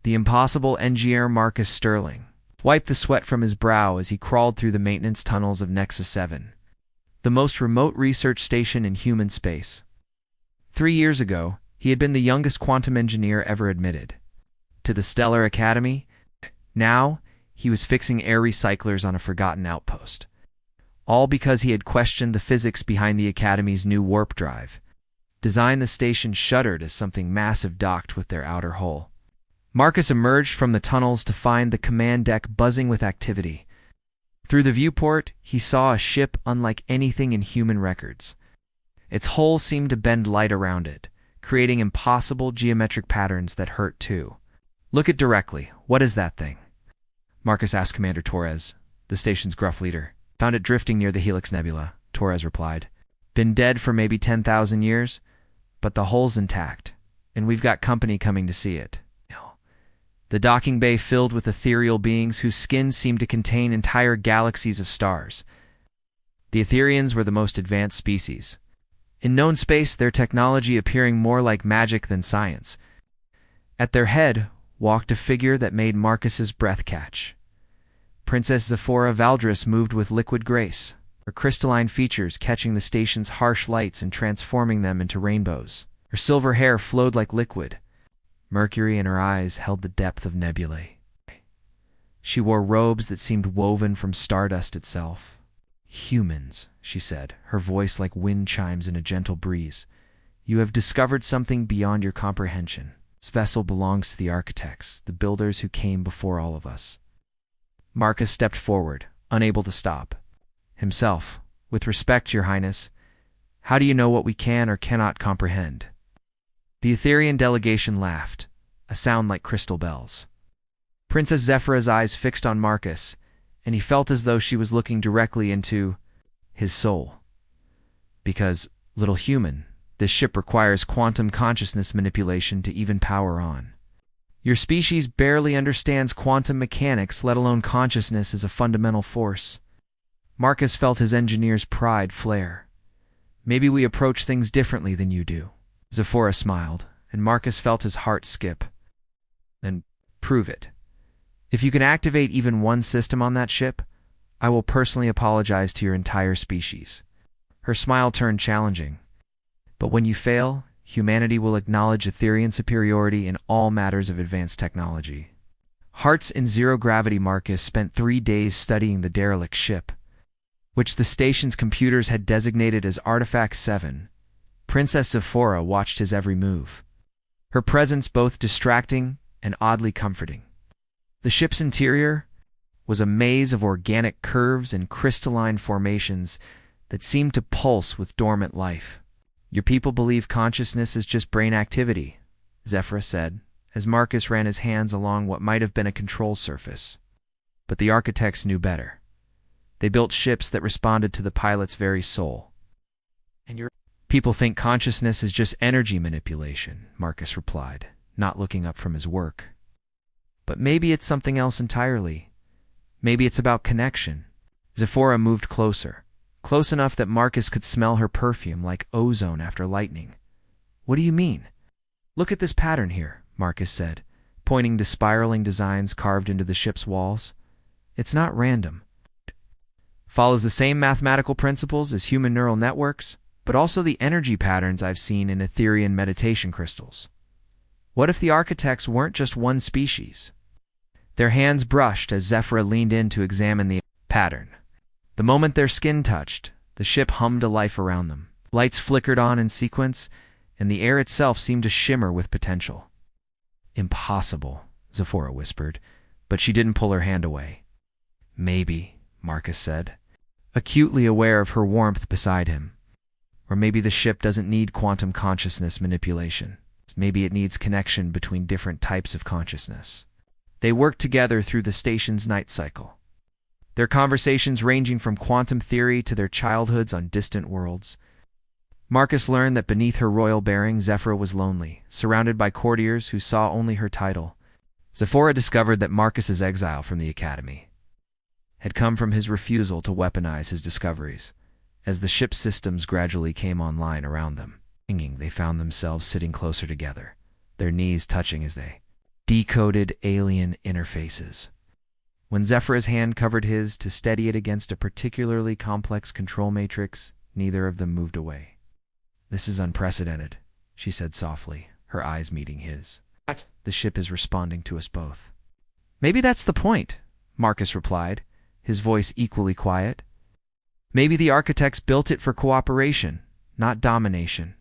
The impossible engineer Marcus Sterling wiped the sweat from his brow as he crawled through the maintenance tunnels of Nexus 7, the most remote research station in human space. 3 years ago, he had been the youngest quantum engineer ever admitted to the Stellar Academy. Now, he was fixing air recyclers on a forgotten outpost, all because he had questioned the physics behind the Academy's new warp drive. Design the station shuddered as something massive docked with their outer hull. Marcus emerged from the tunnels to find the command deck buzzing with activity. Through the viewport, he saw a ship unlike anything in human records. Its hull seemed to bend light around it, creating impossible geometric patterns that hurt too. "Look it directly. What is that thing?" Marcus asked Commander Torres, the station's gruff leader. "Found it drifting near the Helix Nebula," Torres replied. "Been dead for maybe 10,000 years, but the hull's intact, and we've got company coming to see it." The docking bay filled with ethereal beings whose skins seemed to contain entire galaxies of stars. The Etherians were the most advanced species. In known space, their technology appearing more like magic than science. At their head walked a figure that made Marcus's breath catch. Princess Zephora Valdris moved with liquid grace, her crystalline features catching the station's harsh lights and transforming them into rainbows. Her silver hair flowed like liquid. Mercury in her eyes held the depth of nebulae. She wore robes that seemed woven from stardust itself. "Humans," she said, her voice like wind chimes in a gentle breeze. "You have discovered something beyond your comprehension. This vessel belongs to the architects, the builders who came before all of us." Marcus stepped forward, unable to stop. Himself, "With respect, Your Highness, how do you know what we can or cannot comprehend?" The Etherian delegation laughed, a sound like crystal bells. Princess Zephyra's eyes fixed on Marcus, and he felt as though she was looking directly into his soul. "Because, little human, this ship requires quantum consciousness manipulation to even power on. Your species barely understands quantum mechanics, let alone consciousness as a fundamental force." Marcus felt his engineer's pride flare. "Maybe we approach things differently than you do." Zephora smiled, and Marcus felt his heart skip. "Then prove it. If you can activate even one system on that ship, I will personally apologize to your entire species." Her smile turned challenging. "But when you fail, humanity will acknowledge Etherian superiority in all matters of advanced technology." Hearts in zero-gravity, Marcus spent 3 days studying the derelict ship, which the station's computers had designated as Artifact 7. Princess Zephora watched his every move, her presence both distracting and oddly comforting. The ship's interior was a maze of organic curves and crystalline formations that seemed to pulse with dormant life. "Your people believe consciousness is just brain activity," Zephora said, as Marcus ran his hands along what might have been a control surface. But the architects knew better. They built ships that responded to the pilot's very soul. "And your people think consciousness is just energy manipulation," Marcus replied, not looking up from his work. "But maybe it's something else entirely. Maybe it's about connection." Zephora moved closer, close enough that Marcus could smell her perfume like ozone after lightning. "What do you mean?" "Look at this pattern here," Marcus said, pointing to spiraling designs carved into the ship's walls. "It's not random. It follows the same mathematical principles as human neural networks, but also the energy patterns I've seen in Etherian meditation crystals. What if the architects weren't just one species?" Their hands brushed as Zephora leaned in to examine the pattern. The moment their skin touched, the ship hummed to life around them. Lights flickered on in sequence, and the air itself seemed to shimmer with potential. "Impossible," Zephora whispered, but she didn't pull her hand away. "Maybe," Marcus said, acutely aware of her warmth beside him. "Or maybe the ship doesn't need quantum consciousness manipulation. Maybe it needs connection between different types of consciousness." They worked together through the station's night cycle, their conversations ranging from quantum theory to their childhoods on distant worlds. Marcus learned that beneath her royal bearing, Zephora was lonely, surrounded by courtiers who saw only her title. Zephora discovered that Marcus's exile from the Academy had come from his refusal to weaponize his discoveries. As the ship's systems gradually came online around them, they found themselves sitting closer together, their knees touching as they Decoded alien interfaces. When Zephyr's hand covered his to steady it against a particularly complex control matrix, neither of them moved away. "This is unprecedented," she said softly, her eyes meeting his. "The ship is responding to us both." "Maybe that's the point," Marcus replied, his voice equally quiet. "Maybe the architects built it for cooperation, not domination."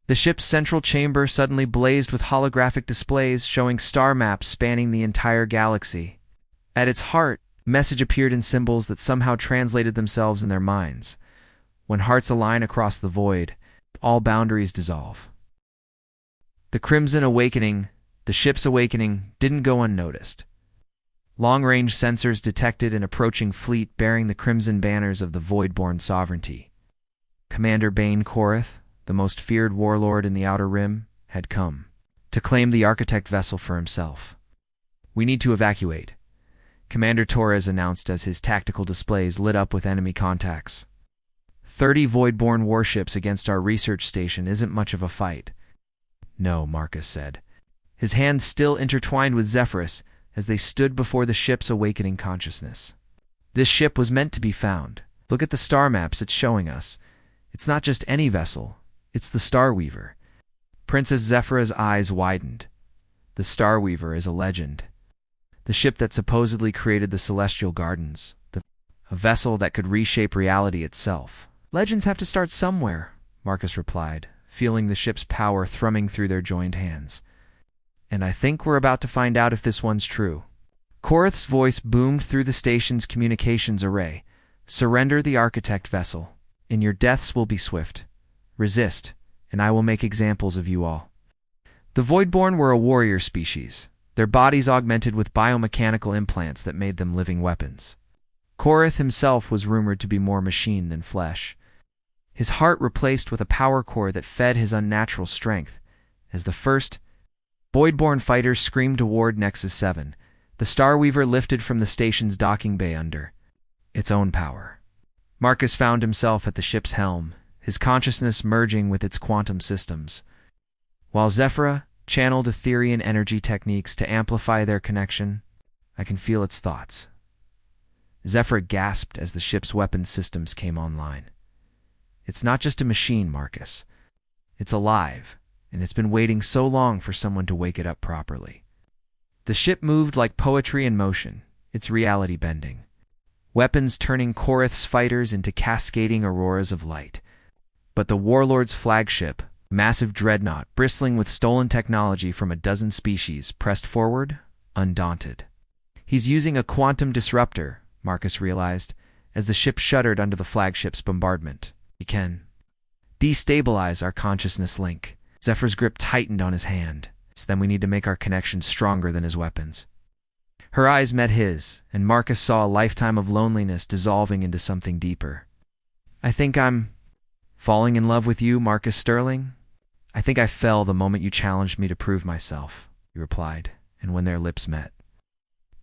The ship's central chamber suddenly blazed with holographic displays showing star maps spanning the entire galaxy. At its heart, a message appeared in symbols that somehow translated themselves in their minds. When hearts align across the void, all boundaries dissolve. The Crimson Awakening, the ship's awakening, didn't go unnoticed. Long-range sensors detected an approaching fleet bearing the crimson banners of the Voidborn sovereignty. Commander Bane Korath, the most feared warlord in the Outer Rim, had come to claim the architect vessel for himself. "We need to evacuate," Commander Torres announced as his tactical displays lit up with enemy contacts. 30 Voidborn warships against our research station isn't much of a fight. "No," Marcus said, his hands still intertwined with Zephyrus as they stood before the ship's awakening consciousness. "This ship was meant to be found. Look at the star maps it's showing us. It's not just any vessel. It's the Starweaver." Princess Zephyra's eyes widened. The Starweaver is a legend. The ship that supposedly created the Celestial Gardens. A vessel that could reshape reality itself. "Legends have to start somewhere," Marcus replied, feeling the ship's power thrumming through their joined hands. "And I think we're about to find out if this one's true." Korath's voice boomed through the station's communications array. "Surrender the architect vessel, and your deaths will be swift. Resist, and I will make examples of you all." The Voidborn were a warrior species, their bodies augmented with biomechanical implants that made them living weapons. Korath himself was rumored to be more machine than flesh, his heart replaced with a power core that fed his unnatural strength. As the first Voidborn fighters screamed toward Nexus 7, the Starweaver lifted from the station's docking bay under its own power. Marcus found himself at the ship's helm, his consciousness merging with its quantum systems. While Zephyra channeled Etherian energy techniques to amplify their connection, I can feel its thoughts. Zephyra gasped as the ship's weapon systems came online. "It's not just a machine, Marcus. It's alive, and it's been waiting so long for someone to wake it up properly." The ship moved like poetry in motion, its reality bending. Weapons turning Korath's fighters into cascading auroras of light. But the warlord's flagship, massive dreadnought bristling with stolen technology from a dozen species, pressed forward, undaunted. "He's using a quantum disruptor," Marcus realized, as the ship shuddered under the flagship's bombardment. "He can destabilize our consciousness link." Zephyr's grip tightened on his hand. "So then we need to make our connection stronger than his weapons." Her eyes met his, and Marcus saw a lifetime of loneliness dissolving into something deeper. "I think I'm falling in love with you, Marcus Sterling. I think I fell the moment you challenged me to prove myself," he replied, and when their lips met,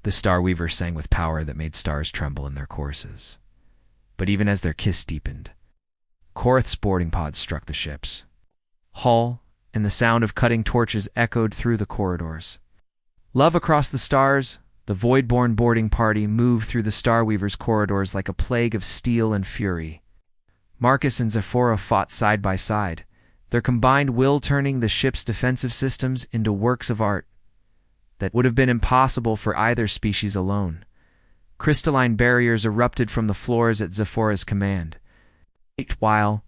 the Starweaver sang with power that made stars tremble in their courses. But even as their kiss deepened, Korath's boarding pods struck the ship's hull, and the sound of cutting torches echoed through the corridors. Love across the stars, the Voidborn boarding party moved through the Starweaver's corridors like a plague of steel and fury. Marcus and Zephora fought side by side, their combined will turning the ship's defensive systems into works of art that would have been impossible for either species alone. Crystalline barriers erupted from the floors at Zephora's command, while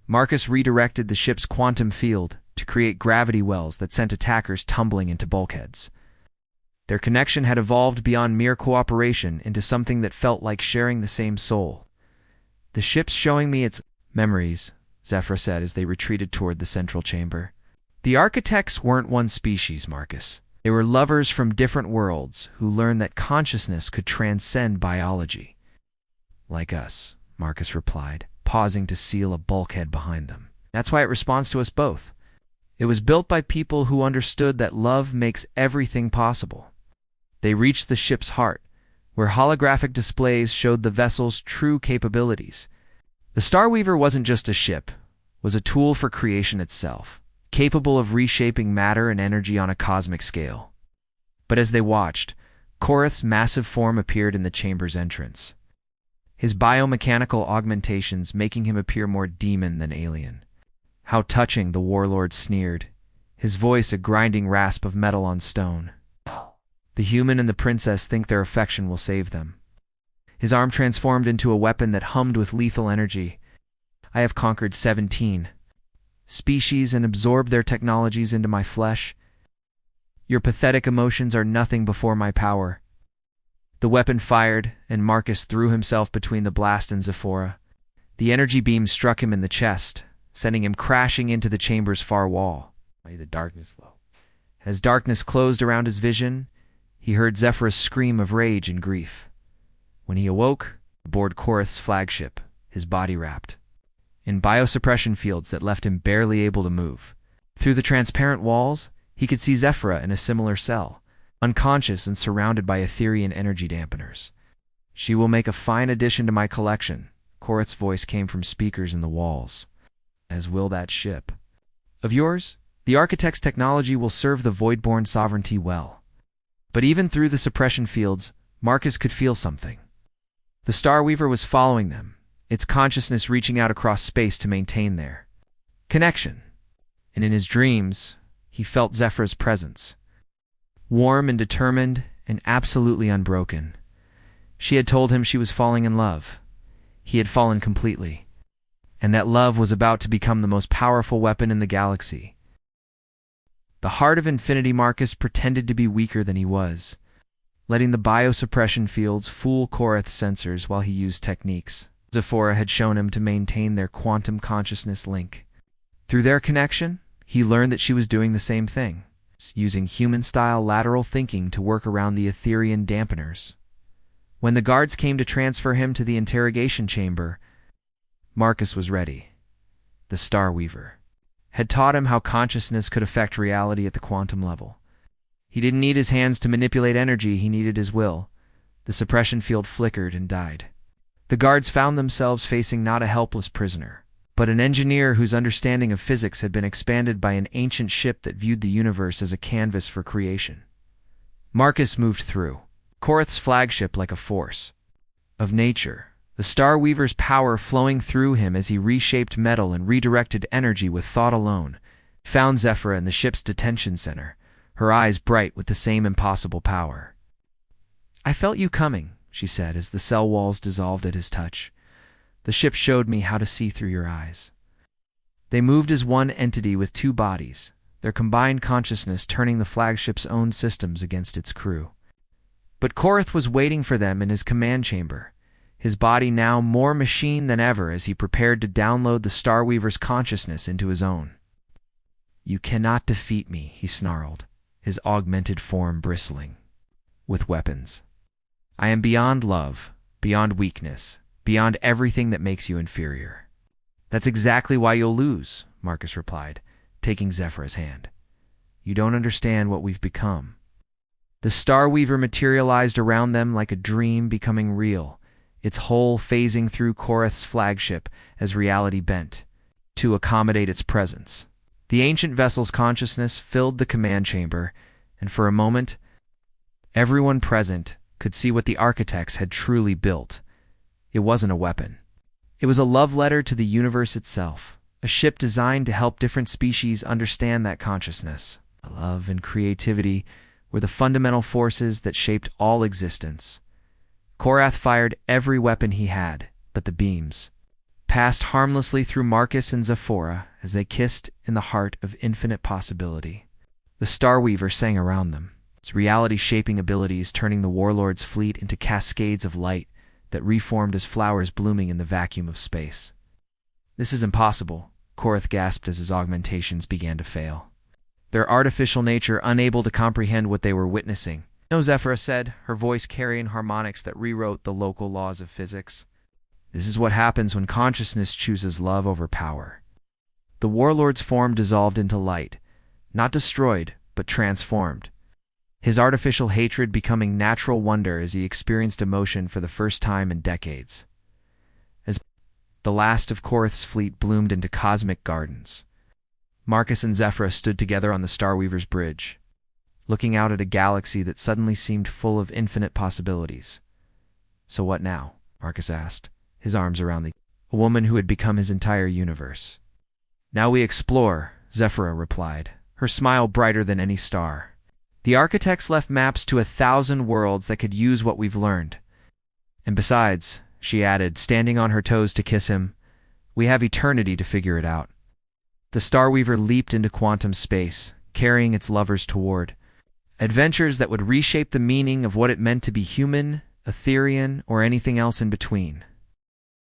Marcus redirected the ship's quantum field to create gravity wells that sent attackers tumbling into bulkheads. Their connection had evolved beyond mere cooperation into something that felt like sharing the same soul. "The ship's showing me its memories," Zephyr said as they retreated toward the central chamber. "The architects weren't one species, Marcus. They were lovers from different worlds who learned that consciousness could transcend biology." "Like us," Marcus replied, pausing to seal a bulkhead behind them. "That's why it responds to us both. It was built by people who understood that love makes everything possible." They reached the ship's heart, where holographic displays showed the vessel's true capabilities. The Starweaver wasn't just a ship, was a tool for creation itself, capable of reshaping matter and energy on a cosmic scale. But as they watched, Korath's massive form appeared in the chamber's entrance, his biomechanical augmentations making him appear more demon than alien. How touching, the warlord sneered, his voice a grinding rasp of metal on stone. The human and the princess think their affection will save them. His arm transformed into a weapon that hummed with lethal energy. I have conquered 17 species and absorbed their technologies into my flesh. Your pathetic emotions are nothing before my power. The weapon fired, and Marcus threw himself between the blast and Zephora. The energy beam struck him in the chest, sending him crashing into the chamber's far wall. As darkness closed around his vision, he heard Zephora's scream of rage and grief. When he awoke, aboard Korath's flagship, his body wrapped in biosuppression fields that left him barely able to move. Through the transparent walls, he could see Zephora in a similar cell, unconscious and surrounded by Etherian energy dampeners. She will make a fine addition to my collection, Korath's voice came from speakers in the walls. As will that ship of yours. The architect's technology will serve the Voidborn sovereignty well. But even through the suppression fields, Marcus could feel something. The Starweaver was following them, its consciousness reaching out across space to maintain their connection. And in his dreams, he felt Zephora's presence. Warm and determined and absolutely unbroken. She had told him she was falling in love. He had fallen completely. And that love was about to become the most powerful weapon in the galaxy. The heart of Infinity Marcus pretended to be weaker than he was, letting the biosuppression fields fool Korath's sensors while he used techniques Zephora had shown him to maintain their quantum consciousness link. Through their connection, he learned that she was doing the same thing, using human-style lateral thinking to work around the Etherian dampeners. When the guards came to transfer him to the interrogation chamber, Marcus was ready. The Starweaver had taught him how consciousness could affect reality at the quantum level. He didn't need his hands to manipulate energy, he needed his will. The suppression field flickered and died. The guards found themselves facing not a helpless prisoner, but an engineer whose understanding of physics had been expanded by an ancient ship that viewed the universe as a canvas for creation. Marcus moved through Korath's flagship like a force of nature, the Starweaver's power flowing through him as he reshaped metal and redirected energy with thought alone. Found Zephora in the ship's detention center, her eyes bright with the same impossible power. I felt you coming, she said as the cell walls dissolved at his touch. The ship showed me how to see through your eyes. They moved as one entity with two bodies, their combined consciousness turning the flagship's own systems against its crew. But Korath was waiting for them in his command chamber, his body now more machine than ever as he prepared to download the Starweaver's consciousness into his own. You cannot defeat me, he snarled, his augmented form bristling with weapons. I am beyond love, beyond weakness, beyond everything that makes you inferior. That's exactly why you'll lose, Marcus replied, taking Zephora's hand. You don't understand what we've become. The Starweaver materialized around them like a dream becoming real, its hull phasing through Korath's flagship as reality bent to accommodate its presence. The ancient vessel's consciousness filled the command chamber, and for a moment, everyone present could see what the architects had truly built. It wasn't a weapon. It was a love letter to the universe itself, a ship designed to help different species understand that consciousness. Love and creativity were the fundamental forces that shaped all existence. Korath fired every weapon he had, but the beams passed harmlessly through Marcus and Zephora as they kissed in the heart of infinite possibility. The Starweaver sang around them, its reality-shaping abilities turning the warlord's fleet into cascades of light that reformed as flowers blooming in the vacuum of space. This is impossible, Korath gasped as his augmentations began to fail, their artificial nature unable to comprehend what they were witnessing. No, Zephora said, her voice carrying harmonics that rewrote the local laws of physics. This is what happens when consciousness chooses love over power. The warlord's form dissolved into light, not destroyed, but transformed, his artificial hatred becoming natural wonder as he experienced emotion for the first time in decades. As the last of Korath's fleet bloomed into cosmic gardens, Marcus and Zephora stood together on the Starweaver's bridge. looking out at a galaxy that suddenly seemed full of infinite possibilities. "So what now?" Marcus asked, his arms around the woman who had become his entire universe. "Now we explore," Zephyra replied, her smile brighter than any star. "The architects left maps to 1,000 worlds that could use what we've learned. And besides," she added, standing on her toes to kiss him, "we have eternity to figure it out." The Starweaver leaped into quantum space, carrying its lovers toward adventures that would reshape the meaning of what it meant to be human, Etherean, or anything else in between.